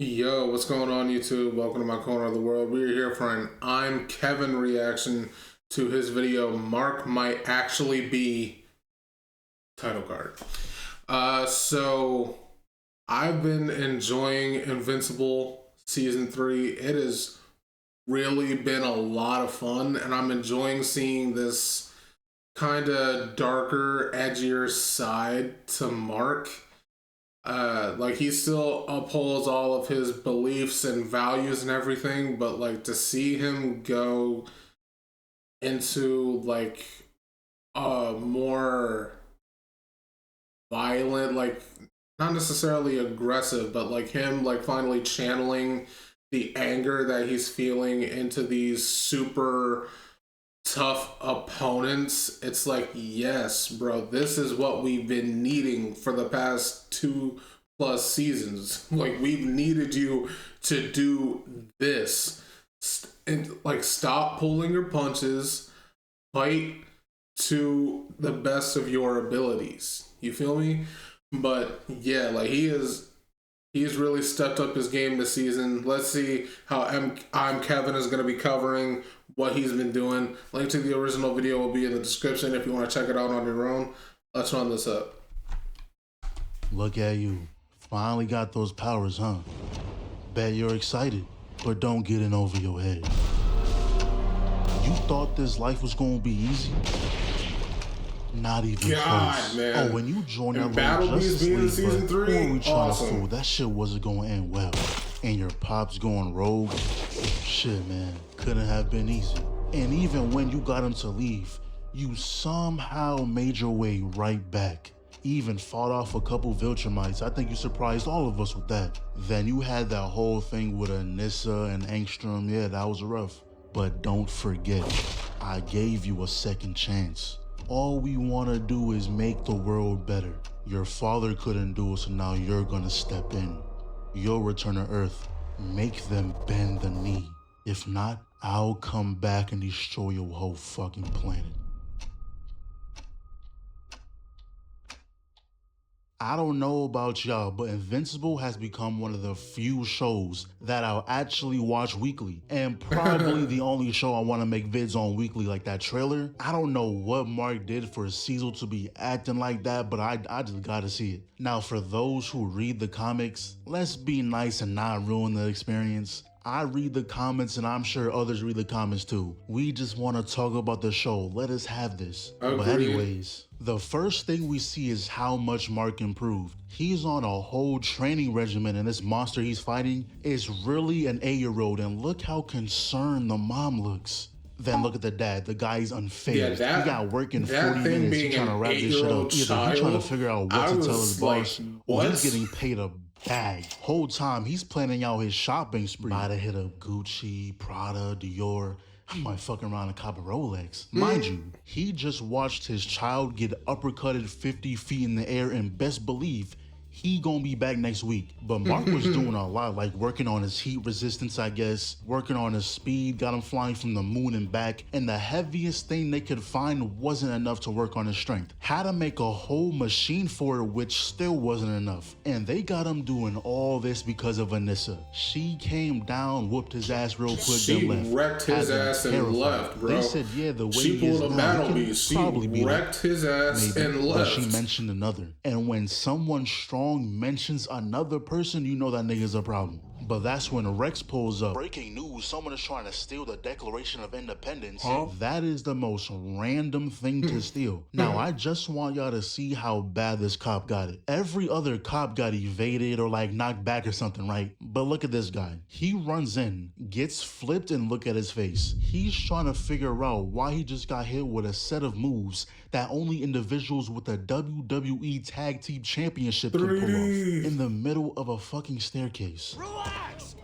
Yo, what's going on, YouTube? Welcome to my corner of the world. We're here for an ImKevinn reaction to his video, Mark Might Actually Be title card. So I've been enjoying Invincible Season 3. It has really been a lot of fun, and I'm enjoying seeing this kind of darker, edgier side to Mark. Like, he still upholds all of his beliefs and values and everything, but like to see him go into like a more violent, like not necessarily aggressive, but like him like finally channeling the anger that he's feeling into these super tough opponents. It's like, yes, bro, this is what we've been needing for the past 2+ seasons. Like, we've needed you to do this and like stop pulling your punches, fight to the best of your abilities. You feel me? But yeah, like he's really stepped up his game this season. Let's see how ImKevinn is going to be covering what he's been doing. Link to the original video will be in the description if you want to check it out on your own. Let's run this up. Look at you. Finally got those powers, huh? Bet you're excited, but don't get in over your head. You thought this life was gonna be easy? Not even close. Man. Oh, when you joined that Battle Beast being in Season 3, who are we trying awesome. to fool? That shit wasn't gonna end well. And your pops going rogue? Shit, man, couldn't have been easy. And even when you got him to leave, you somehow made your way right back. Even fought off a couple Viltrumites. I think you surprised all of us with that. Then you had that whole thing with Anissa and Angstrom. Yeah, that was rough. But don't forget, I gave you a second chance. All we want to do is make the world better. Your father couldn't do it, so now you're gonna step in. You'll return to Earth. Make them bend the knee. If not, I'll come back and destroy your whole fucking planet. I don't know about y'all, but Invincible has become one of the few shows that I'll actually watch weekly, and probably the only show I want to make vids on weekly. Like that trailer, I don't know what Mark did for Cecil to be acting like that, but I just gotta see it. Now, for those who read the comics, let's be nice and not ruin the experience. I read the comments, and I'm sure others read the comments too. We just want to talk about the show. Let us have this. Agreed. But anyways, the first thing we see is how much Mark improved. He's on a whole training regimen, and this monster he's fighting is really an 8-year-old, and look how concerned the mom looks. Then look at the dad. The guy's unfazed. Yeah, he got work in 40 minutes. He's trying to wrap this shit up. Either he's trying to figure out what to tell his boss, or he's getting paid a bag. Whole time he's planning out his shopping spree. Might have hit up Gucci, Prada, Dior. I might fuck around and cop a Rolex. Mind you, he just watched his child get uppercutted 50 feet in the air, and best believe he gonna be back next week. But Mark was doing a lot, like working on his heat resistance, I guess, working on his speed, got him flying from the moon and back, and the heaviest thing they could find wasn't enough to work on his strength. Had to make a whole machine for it, which still wasn't enough. And they got him doing all this because of Anissa. She came down, whooped his ass real quick, She then left. wrecked his ass and left, bro. They said, yeah, the way she he is pulled a now, Battle he can Beast. She probably beat him. wrecked his ass and left. But she mentioned another. And when someone strong mentions another person, you know that nigga's a problem. But that's when Rex pulls up. Breaking news, someone is trying to steal the Declaration of Independence. Huh? That is the most random thing to steal. Now, I just want y'all to see how bad this cop got it. Every other cop got evaded or like knocked back or something, right? But look at this guy. He runs in, gets flipped, and look at his face. He's trying to figure out why he just got hit with a set of moves that only individuals with a WWE Tag Team Championship can pull off in the middle of a fucking staircase. Relax!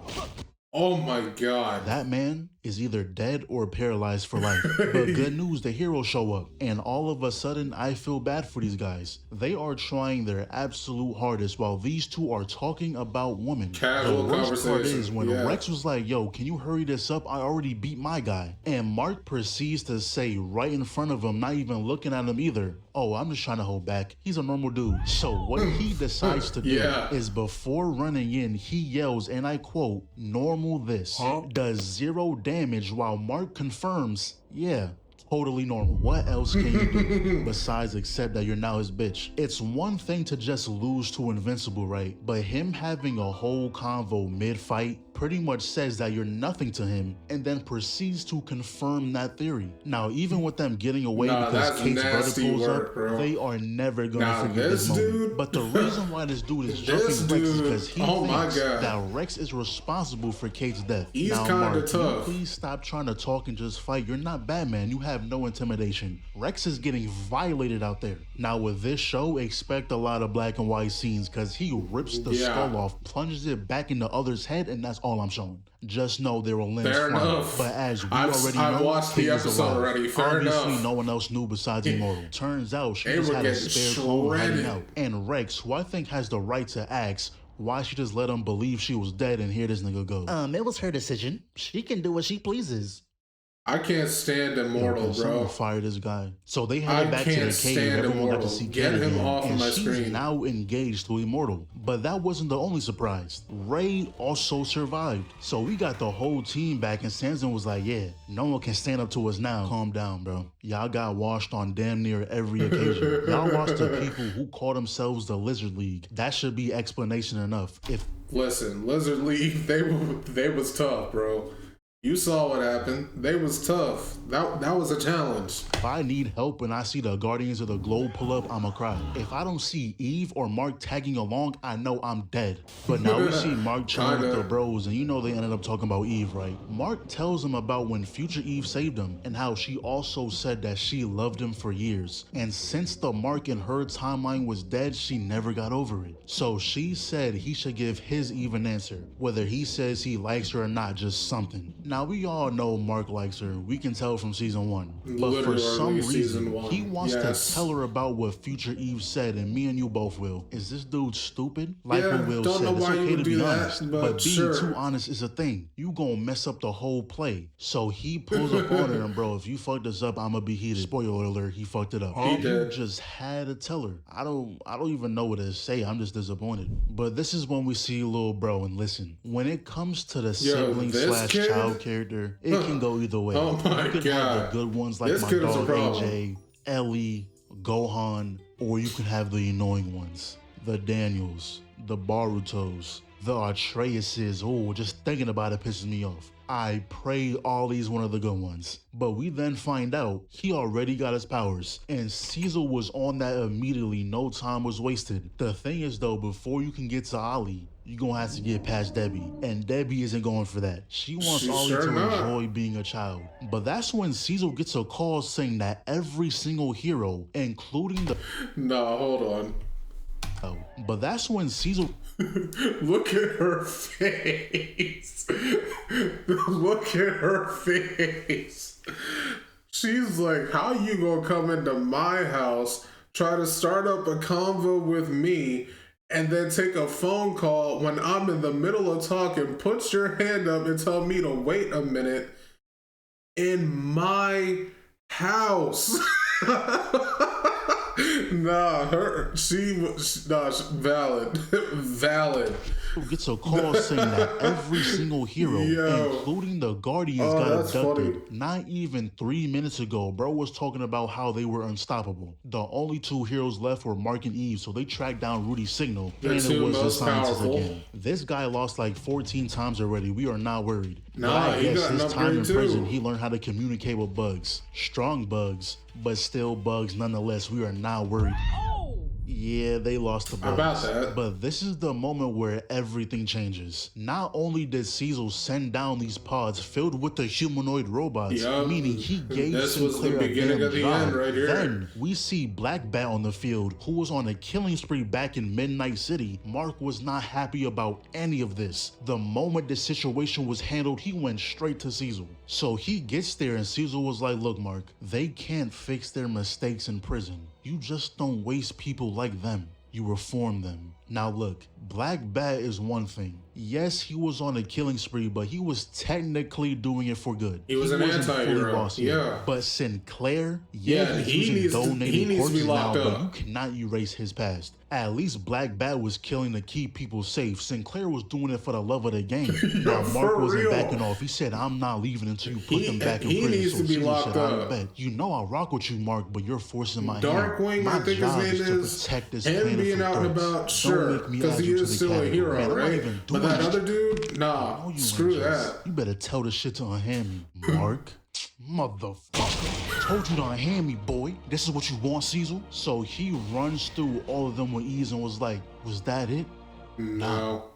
Oh my God. That man is either dead or paralyzed for life. But good news, the heroes show up. And all of a sudden, I feel bad for these guys. They are trying their absolute hardest while these two are talking about women. Casual the worst part is when yeah. Rex was like, yo, can you hurry this up? I already beat my guy. And Mark proceeds to say right in front of him, not even looking at him either, oh, I'm just trying to hold back. He's a normal dude. So what he decides to do is before running in, he yells, and I quote, normal this, does 0 damage while Mark confirms, yeah, totally normal. What else can you do besides accept that you're now his bitch? It's one thing to just lose to Invincible, right? But him having a whole convo mid-fight pretty much says that you're nothing to him and then proceeds to confirm that theory. Now, even with them getting away because Kate's brother pulls up, they are never gonna forget this moment. But the reason why this dude is jumping Rex is because he thinks that Rex is responsible for Kate's death. He's now, kinda Mark, tough. Please stop trying to talk and just fight. You're not Batman. You have no intimidation. Rex is getting violated out there. Now, with this show, expect a lot of black and white scenes because he rips the skull off, plunges it back in the other's head, and that's all I'm showing. Just know there were limbs flying. But as we already know, I've watched the episode already. Fair Obviously, enough. no one else knew besides Immortal. Turns out she just had a spare clone hiding out. And Rex, who I think has the right to ask why she just let him believe she was dead, and here this nigga go. It was her decision. She can do what she pleases. I can't stand Immortal, bro. Fire this guy. So they headed back to the cave. Everyone got to see Kate again, and she's now engaged to Immortal. But that wasn't the only surprise. Ray also survived. So we got the whole team back, and Sanson was like, yeah, no one can stand up to us now. Calm down, bro. Y'all got washed on damn near every occasion. Y'all lost to people who call themselves the Lizard League. That should be explanation enough. Listen, Lizard League, they was tough, bro. You saw what happened. They was tough. That was a challenge. If I need help and I see the Guardians of the Globe pull up, I'ma cry. If I don't see Eve or Mark tagging along, I know I'm dead. But now we see Mark chilling with the bros, and you know they ended up talking about Eve, right? Mark tells him about when future Eve saved him and how she also said that she loved him for years. And since the Mark in her timeline was dead, she never got over it. So she said he should give his Eve an answer, whether he says he likes her or not, just something. Now, we all know Mark likes her. We can tell from season 1. But for some reason, he wants to tell her about what future Eve said, and me and you both will. Is this dude stupid? Like what Will said, it's okay to be honest. But being too honest is a thing. You gonna mess up the whole play. So he pulls up on her, and bro, if you fuck this up, I'ma be heated. Spoiler alert, he fucked it up. You just had to tell her. I don't even know what to say. I'm just disappointed. But this is when we see little bro, and listen. When it comes to the sibling / child character, it can go either way. Oh my you can have the good ones like my dog AJ, Ellie, Gohan, or you can have the annoying ones, the Daniels, the Barutos, the Atreuses. Oh, just thinking about it pisses me off. I pray Ollie's one of the good ones. But we then find out he already got his powers, and Cecil was on that immediately. No time was wasted. The thing is though, before you can get to Ollie, you're gonna have to get past Debbie. And Debbie isn't going for that. She wants Ollie to enjoy being a child. But that's when Cecil gets a call saying that every single hero, including the... No, hold on. But that's when Cecil... Look at her face. Look at her face. She's like, how you gonna come into my house, try to start up a convo with me, and then take a phone call when I'm in the middle of talking, put your hand up and tell me to wait a minute in my house. Valid. Gets a call saying that every single hero, including the Guardians, got abducted. Funny. Not even 3 minutes ago, bro was talking about how they were unstoppable. The only 2 heroes left were Mark and Eve, so they tracked down Rudy's signal, and it was the scientist again. This guy lost like 14 times already. We are not worried. Nah, I guess his time in prison, he learned how to communicate with bugs. Strong bugs, but still bugs nonetheless. We are not worried. Yeah, they lost the bugs. About that. But this is the moment where everything changes. Not only did Cecil send down these pods filled with the humanoid robots, meaning he gave Sinclair a damn job. Right here. Then we see Black Bat on the field, who was on a killing spree back in Midnight City. Mark was not happy about any of this. The moment the situation was handled, he went straight to Cecil. So he gets there and Cecil was like, look, Mark, they can't fix their mistakes in prison. You just don't waste people like them. You reform them. Now look, Black Bat is one thing. Yes, he was on a killing spree, but he was technically doing it for good. He was an anti-hero, yeah. But Sinclair, he's using donated corpses now, but you cannot erase his past. At least Black Bat was killing to keep people safe. Sinclair was doing it for the love of the game. Now Mark wasn't backing off. He said, I'm not leaving until you put them back in prison. He needs to be locked up. I bet. You know I rock with you, Mark, but you're forcing my hand. Darkwing, I think his name is. Protect this him being out and about, sure, because he is still a hero, right? But that other dude, nah, screw that. You better tell the shit to unhand me, Mark. Motherfucker. Told you to unhand me, boy. This is what you want, Cecil? So he runs through all of them with ease and was like, was that it? No.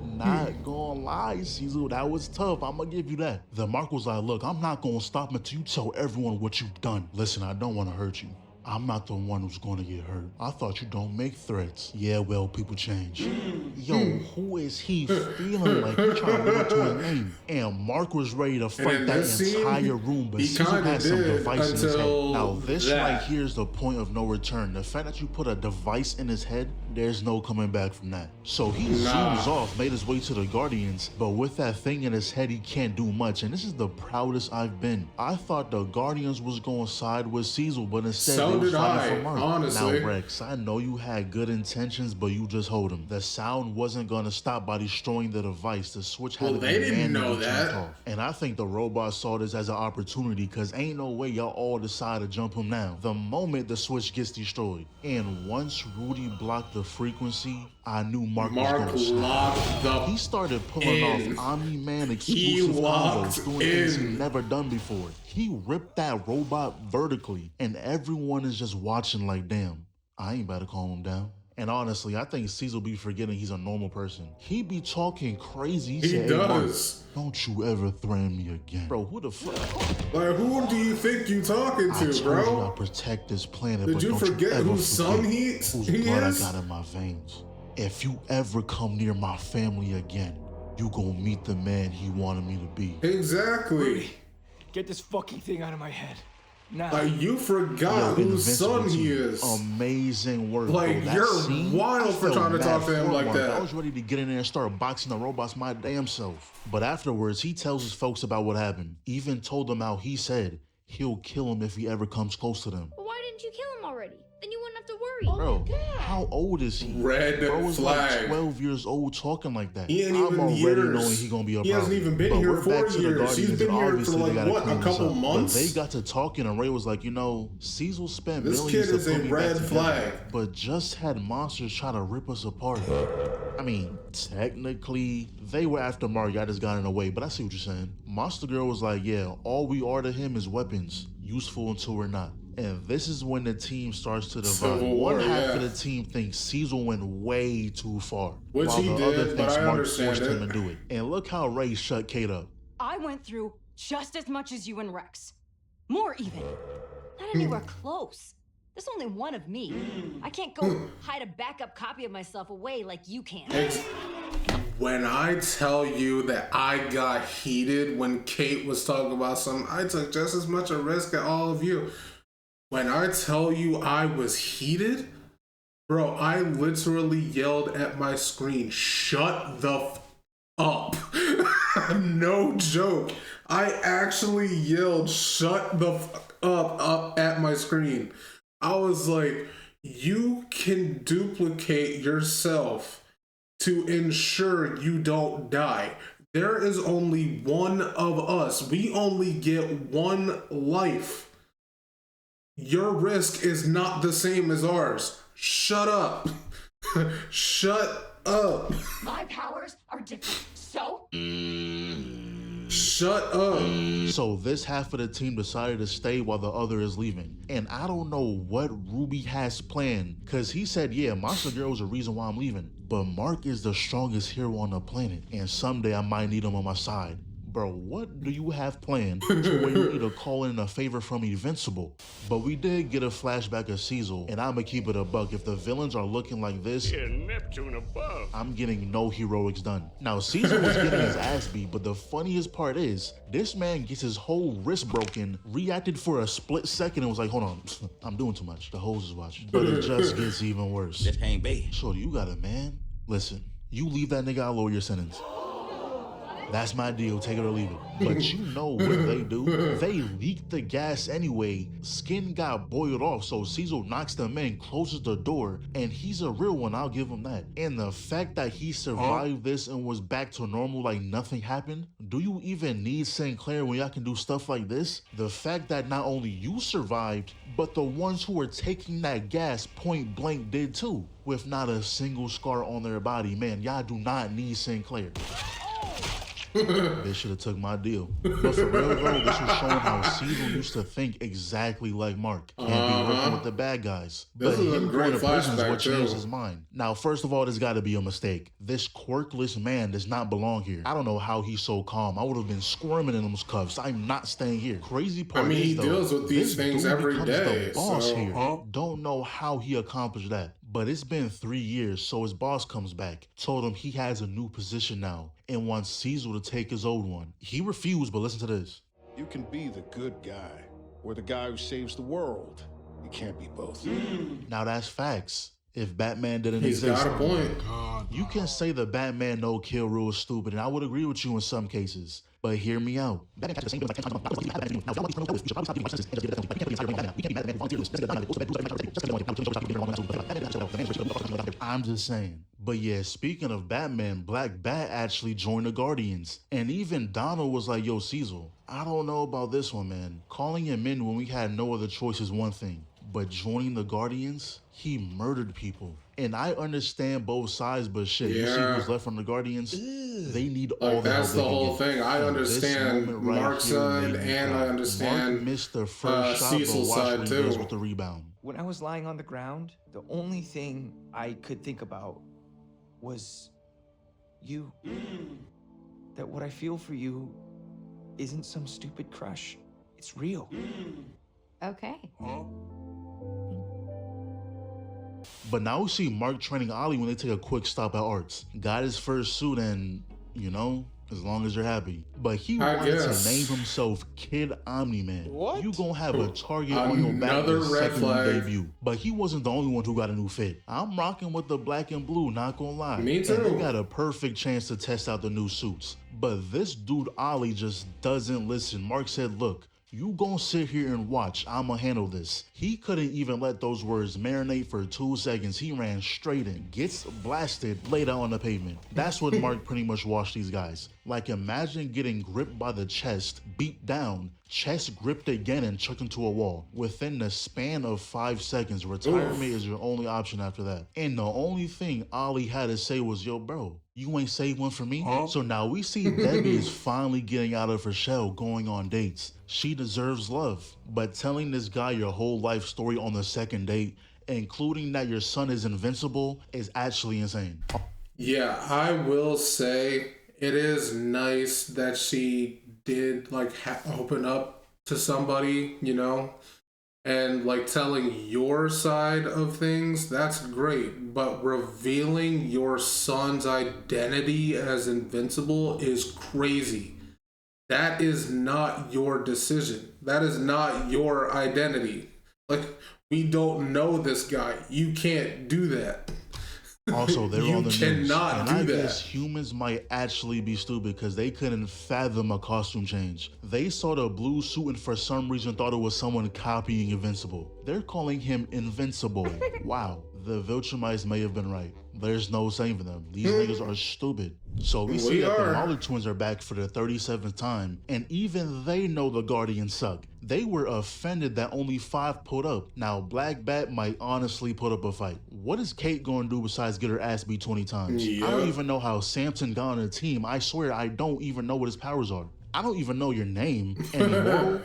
Not gonna lie, Cecil, that was tough. I'm gonna give you that. The Mark was like, look, I'm not gonna stop until you tell everyone what you've done. Listen, I don't wanna hurt you. I'm not the one who's gonna get hurt. I thought you don't make threats. Yeah, well, people change. Yo, who is he feeling like? He trying to live up to his name. And Mark was ready to fight that entire room, but Cecil had some device in his head. Now, this right here is the point of no return. The fact that you put a device in his head, there's no coming back from that. So he zooms off, made his way to the Guardians, but with that thing in his head, he can't do much. And this is the proudest I've been. I thought the Guardians was going to side with Cecil, but instead, did I, honestly. Now, Rex, I know you had good intentions, but you just hold him. The sound wasn't gonna stop by destroying the device. The switch had to be manually turned off. And I think the robot saw this as an opportunity, because ain't no way y'all all decide to jump him now. The moment the switch gets destroyed. And once Rudy blocked the frequency, I knew Mark was gonna stop. He started pulling off Omni-Man exclusive combos, doing things he never done before. He ripped that robot vertically, and everyone is just watching like, damn, I ain't about to calm him down. And honestly, I think Cecil be forgetting he's a normal person. He be talking crazy. He does. Hey, don't you ever threaten me again. Bro, who the fuck? Like, who do you think you talking to, bro? I told you I protect this planet, but you forget whose son he is? Whose blood I got in my veins. If you ever come near my family again, you gonna meet the man he wanted me to be. Exactly. Rudy, get this fucking thing out of my head. Now. Like, you forgot whose son he is. Amazing work. Like, bro. You're wild for trying to talk to him like that. I was ready to get in there and start boxing the robots my damn self. But afterwards, he tells his folks about what happened. Even told them how he said he'll kill him if he ever comes close to them. But why didn't you kill him already? Then you wouldn't have to worry. Bro, how old is he? Red Bro is flag. Like 12 years old talking like that. He ain't I'm even already years. Knowing he gonna be a problem. He hasn't even been here 4 years. He's been here for like, what, a couple months? But they got to talking and Ray was like, you know, Cecil spent millions to put me back together. This kid is a red flag. But just had monsters try to rip us apart. I mean, technically, they were after Mark. I just got in the way, but I see what you're saying. Monster Girl was like, yeah, all we are to him is weapons. Useful until we're not. And this is when the team starts to divide. One half of the team thinks Cecil went way too far. Which he did, but I understand forced him to do it. And look how Ray shut Kate up. I went through just as much as you and Rex. More even. Not anywhere close. There's only one of me. I can't go hide a backup copy of myself away like you can. When I tell you that I got heated when Kate was talking about something, I took just as much a risk as all of you. When I tell you I was heated, bro, I literally yelled at my screen, shut the up. No joke. I actually yelled, shut the up at my screen. I was like, you can duplicate yourself to ensure you don't die. There is only one of us. We only get one life. Your risk is not the same as ours. Shut up. Shut up. My powers are different, so? Shut up. So this half of the team decided to stay while the other is leaving. And I don't know what Ruby has planned, because he said, yeah, Monster Girl is the reason why I'm leaving. But Mark is the strongest hero on the planet, and someday I might need him on my side. Bro, what do you have planned to where you need to call in a favor from Invincible? But we did get a flashback of Cecil, and I'ma keep it a buck. If the villains are looking like this, Neptune above. I'm getting no heroics done. Now, Cecil was getting his ass beat, but the funniest part is, this man gets his whole wrist broken, reacted for a split second, and was like, hold on, I'm doing too much. The hoes is watching. But it just gets even worse. This ain't bad. Shorty, you got it, man. Listen, you leave that nigga, I'll lower your sentence. That's my deal, take it or leave it. But you know what they do? They leaked the gas anyway. Skin got boiled off, so Cecil knocks them in, closes the door, and he's a real one, I'll give him that. And the fact that he survived this and was back to normal like nothing happened, do you even need Sinclair when y'all can do stuff like this? The fact that not only you survived, but the ones who were taking that gas point blank did too, with not a single scar on their body. Man, y'all do not need Sinclair. They should have took my deal. But for real though, this was showing how Cecil used to think exactly like Mark. Can't be working with the bad guys. This but is him a great going to prison is flashback, what changed too. his mind. Now, first of all, there's got to be a mistake. This quirkless man does not belong here. I don't know how he's so calm. I would have been squirming in those cuffs. I'm not staying here. Crazy part I mean, is, he though, deals with these this things dude every becomes day, the boss so, here. Don't know how he accomplished that. But it's been 3 years, so his boss comes back, told him he has a new position now, and wants Cecil to take his old one. He refused, but listen to this. You can be the good guy, or the guy who saves the world. You can't be both. Now that's facts. If Batman didn't He's exist, got a point. you can say the Batman no-kill rule is stupid, and I would agree with you in some cases. But hear me out. I'm just saying. But yeah, speaking of Batman, Black Bat actually joined the Guardians. And even Donald was like, yo, Cecil, I don't know about this one, man. Calling him in when we had no other choice is one thing. But joining the Guardians, he murdered people. And I understand both sides, but shit, you see who's left from the Guardians? They need all Like, the help that's they the can whole get. thing. I And understand this moment right Mark's here side, made me and cry. I understand Mark missed the first shot, but Cecil's watch side, what he does too. with the rebound. When I was lying on the ground, the only thing I could think about was you. That what I feel for you isn't some stupid crush. It's real. Okay. But now we see Mark training Ollie when they take a quick stop at Arts. Got his first suit and, you know, as long as you're happy. But he I wanted guess. to name himself Kid Omni-Man. What? You gonna have a target on your back Another the red second you flag. debut. But he wasn't the only one who got a new fit. I'm rocking with the black and blue, not gonna lie. Me And they too. got a perfect chance to test out the new suits. But this dude Ollie just doesn't listen. Mark said, look, you gon' sit here and watch. I'ma handle this. He couldn't even let those words marinate for 2 seconds. He ran straight in, gets blasted, laid out on the pavement. That's what Mark pretty much washed these guys. Like, imagine getting gripped by the chest, beat down, chest gripped again and chucked into a wall. Within the span of 5 seconds, retirement is your only option after that. And the only thing Ollie had to say was, yo, bro, you ain't saved one for me? So now we see Debbie is finally getting out of her shell, going on dates. She deserves love. But telling this guy your whole life story on the second date, including that your son is invincible, is actually insane. Yeah, I will say it is nice that she did like open up to somebody, you know, and like telling your side of things. That's great, but revealing your son's identity as invincible is crazy. That is not your decision. That is not your identity. Like, we don't know this guy. You can't do that. Also, they're You on the news, cannot and do I that. guess humans might actually be stupid because they couldn't fathom a costume change. They saw the blue suit and for some reason thought it was someone copying Invincible. They're calling him Invincible. Wow, the Viltrumites may have been right. There's no saving them. These niggas are stupid. So we see that the Molly twins are back for the 37th time, and even they know the Guardians suck. They were offended that only 5 pulled up. Now, Black Bat might honestly put up a fight. What is Kate going to do besides get her ass beat 20 times? I don't even know how Samson got on a team. I swear I don't even know what his powers are. I don't even know your name anymore.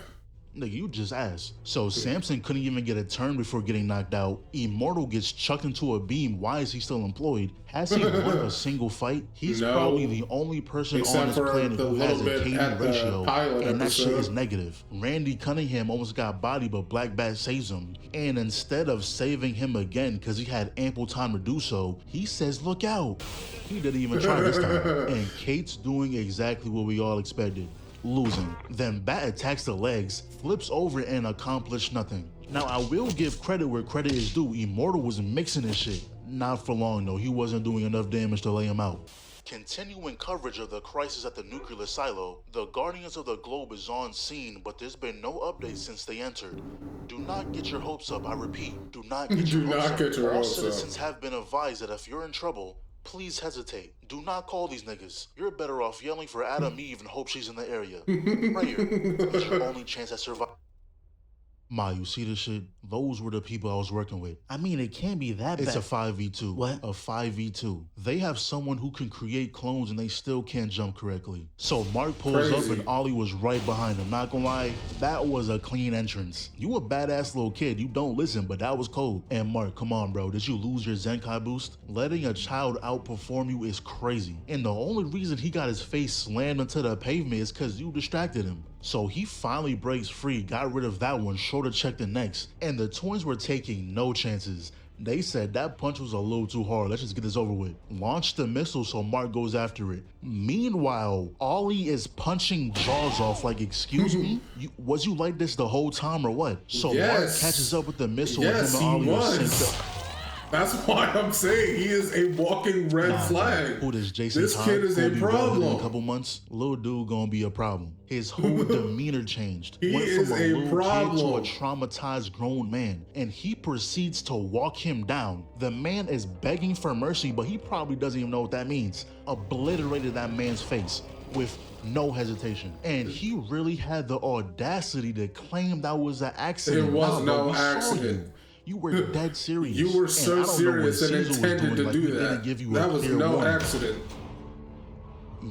Nigga, you just asked. So Samson couldn't even get a turn before getting knocked out. Immortal gets chucked into a beam. Why is he still employed? Has he won a single fight? He's probably the only person on this planet who has a KD ratio, and that shit is negative. Randy Cunningham almost got bodied, but Black Bat saves him. And instead of saving him again because he had ample time to do so, he says, look out. He didn't even try this time. And Kate's doing exactly what we all expected. Losing. Then Bat attacks the legs, flips over, and accomplished nothing. Now, I will give credit where credit is due. Immortal was mixing his shit. Not for long, though. He wasn't doing enough damage to lay him out. Continuing coverage of the crisis at the nuclear silo, the Guardians of the Globe is on scene, but there's been no updates since they entered. Do not get your hopes up, I repeat. Do not get your hopes up. All citizens have been advised that if you're in trouble, please hesitate. Do not call these niggas. You're better off yelling for Adam Eve and hope she's in the area. Prayer is your only chance at survival. Ma, you see this shit? Those were the people I was working with. I mean, it can't be that bad. It's a 5v2. What? A 5v2. They have someone who can create clones and they still can't jump correctly. So Mark pulls up and Ollie was right behind him. Not gonna lie, that was a clean entrance. You a badass little kid. You don't listen, but that was cold. And Mark, come on, bro. Did you lose your Zenkai boost? Letting a child outperform you is crazy. And the only reason he got his face slammed into the pavement is because you distracted him. So he finally breaks free, got rid of that one, shoulder checked the next, and the twins were taking no chances. They said that punch was a little too hard, let's just get this over with. Launched the missile so Mark goes after it. Meanwhile, Ollie is punching jaws off like, excuse me? Was you like this the whole time or what? So Mark catches up with the missile and him and Ollie are synced up. That's why I'm saying he is a walking red flag. Who does Jason This Todd kid is a problem. In a couple months, little dude gonna be a problem. His whole demeanor changed. He Went is from a a little problem. kid to a traumatized grown man, and he proceeds to walk him down. The man is begging for mercy, but he probably doesn't even know what that means. Obliterated that man's face with no hesitation. And he really had the audacity to claim that was an accident. It was no accident. You were dead serious. You were so serious and intended to do that. That was no accident.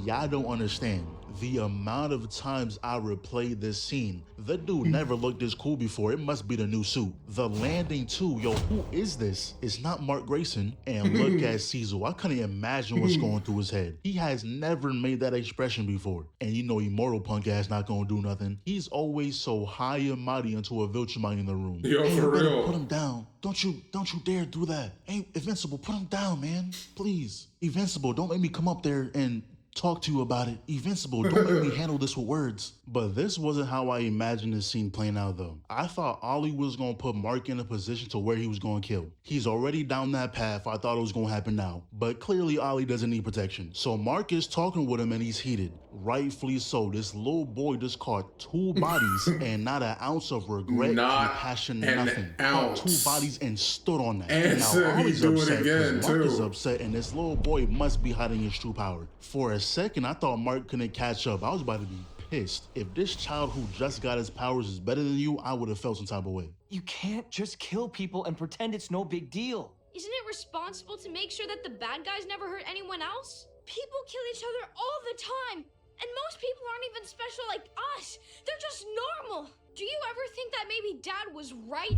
Y'all don't understand the amount of times I replayed this scene. The dude never looked this cool before. It must be the new suit. The landing too. Yo, who is this? It's not Mark Grayson. And look at Cecil. I couldn't imagine what's going through his head. He has never made that expression before. And you know Immortal punk ass not gonna do nothing. He's always so high and mighty until a Viltrumite in the room. Yo, hey, for real. Put him down. Don't you dare do that. Hey, Invincible, put him down, man. Please. Invincible, don't make me come up there and talk to you about it. Invincible, don't make me handle this with words. But this wasn't how I imagined this scene playing out though. I thought Ollie was gonna put Mark in a position to where he was gonna kill. He's already down that path. I thought it was gonna happen now. But clearly Ollie doesn't need protection. So Mark is talking with him and he's heated. Rightfully so. This little boy just caught 2 bodies and not an ounce of regret, compassion, nothing. Caught 2 bodies and stood on that. And now Ollie's do it again Mark too. is upset and this little boy must be hiding his true power. For a second, I thought Mark couldn't catch up. I was about to be pissed. If this child who just got his powers is better than you, I would have felt some type of way. You can't just kill people and pretend it's no big deal. Isn't it responsible to make sure that the bad guys never hurt anyone else? People kill each other all the time. And most people aren't even special like us. They're just normal. Do you ever think that maybe Dad was right?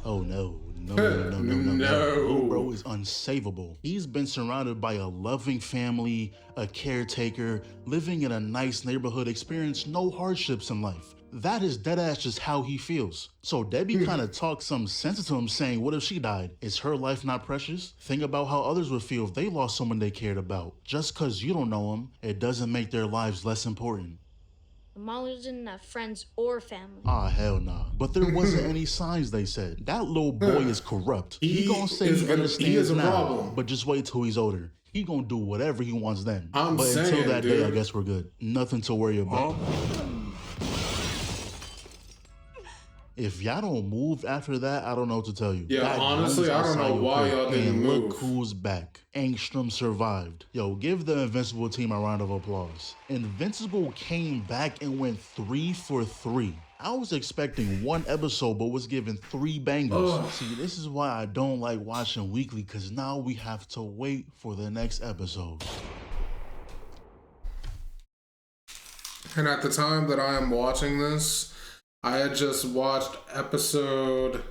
Oh no. No. Little bro is unsavable. He's been surrounded by a loving family, a caretaker, living in a nice neighborhood, experienced no hardships in life. That is deadass just how he feels. So Debbie kind of talks some sense into him saying, what if she died? Is her life not precious? Think about how others would feel if they lost someone they cared about. Just cause you don't know them, it doesn't make their lives less important. Molly didn't have friends or family. Ah, hell nah. But there wasn't any signs, they said. That little boy is corrupt. He gonna say he understands now, problem. But just wait till he's older. He gonna do whatever he wants then. But until that day, I guess we're good. Nothing to worry about. If y'all don't move after that, I don't know what to tell you. Yeah, that honestly, I don't know why y'all didn't move. Look who's back. Angstrom survived. Yo, give the Invincible team a round of applause. Invincible came back and went 3 for 3. I was expecting 1 episode, but was given 3 bangers. See, this is why I don't like watching weekly, because now we have to wait for the next episode. And at the time that I am watching this, I had just watched episode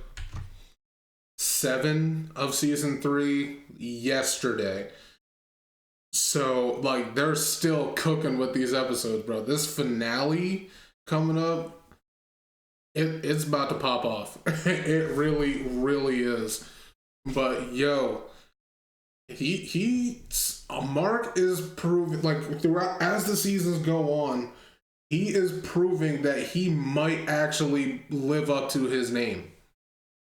7 of season 3 yesterday. So, like, they're still cooking with these episodes, bro. This finale coming up, it's about to pop off. It really, really is. But, yo, Mark is proving, like, throughout, as the seasons go on, he is proving that he might actually live up to his name.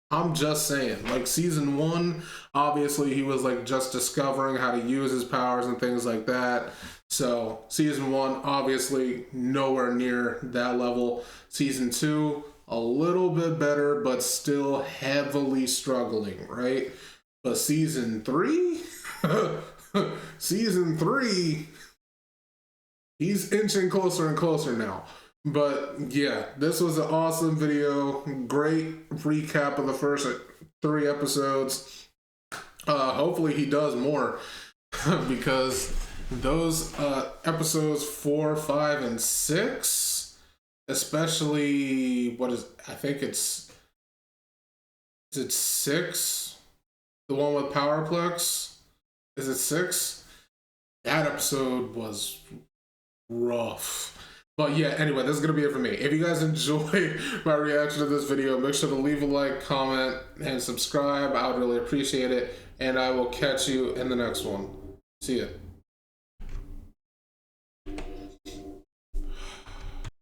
I'm just saying, like, season 1, obviously he was like just discovering how to use his powers and things like that. So season 1, obviously nowhere near that level. Season 2, a little bit better, but still heavily struggling, right? But season 3, season 3, he's inching closer and closer now. But yeah, this was an awesome video. Great recap of the first 3 episodes. Hopefully he does more because those episodes 4, 5, and 6, especially is it 6? The one with Powerplex? Is it 6? That episode was rough. But yeah, anyway, this is going to be it for me. If you guys enjoyed my reaction to this video, make sure to leave a like, comment, and subscribe. I would really appreciate it. And I will catch you in the next one. See ya.